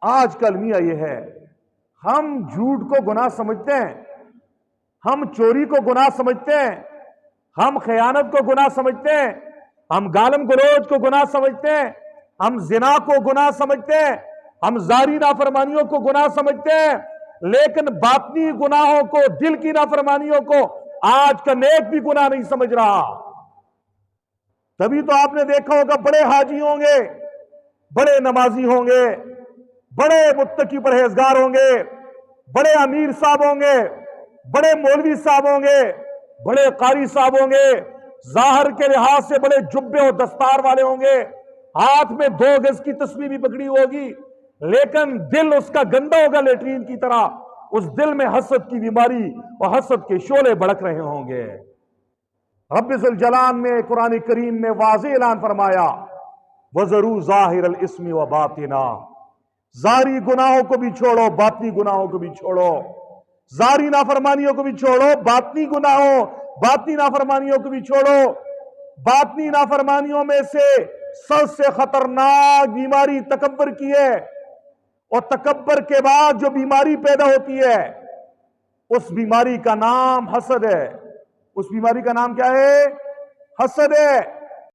آج کل میاں یہ ہے، ہم جھوٹ کو گناہ سمجھتے ہیں، ہم چوری کو گناہ سمجھتے ہیں، ہم خیانت کو گناہ سمجھتے ہیں، ہم گالم گلوچ کو گناہ سمجھتے ہیں، ہم زنا کو گناہ سمجھتے ہیں، ہم زاری نافرمانیوں کو گناہ سمجھتے ہیں، لیکن باطنی گناہوں کو، دل کی نافرمانیوں کو آج کا نیک بھی گناہ نہیں سمجھ رہا۔ تبھی تو آپ نے دیکھا ہوگا بڑے حاجی ہوں گے، بڑے نمازی ہوں گے، بڑے متقی پرہیزگار ہوں گے، بڑے امیر صاحب ہوں گے، بڑے مولوی صاحب ہوں گے، بڑے قاری صاحب ہوں گے، ظاہر کے لحاظ سے بڑے جبے اور دستار والے ہوں گے، ہاتھ میں 2 گز کی تسبیح بھی پکڑی ہوگی، لیکن دل اس کا گندا ہوگا لیٹرین کی طرح، اس دل میں حسد کی بیماری اور حسد کے شعلے بھڑک رہے ہوں گے۔ رب ذوالجلال نے قرآن کریم میں واضح اعلان فرمایا، وَذَرُوا ظَاهِرَ الْإِثْمِ وَبَاطِنَهُ، ظاہری گناہوں کو بھی چھوڑو، باطنی گناہوں کو بھی چھوڑو، ظاہری نافرمانیوں کو بھی چھوڑو، باطنی نافرمانیوں کو بھی چھوڑو۔ باطنی نافرمانیوں میں سے سب سے خطرناک بیماری تکبر کی ہے، اور تکبر کے بعد جو بیماری پیدا ہوتی ہے اس بیماری کا نام حسد ہے۔ اس بیماری کا نام کیا ہے؟ حسد ہے۔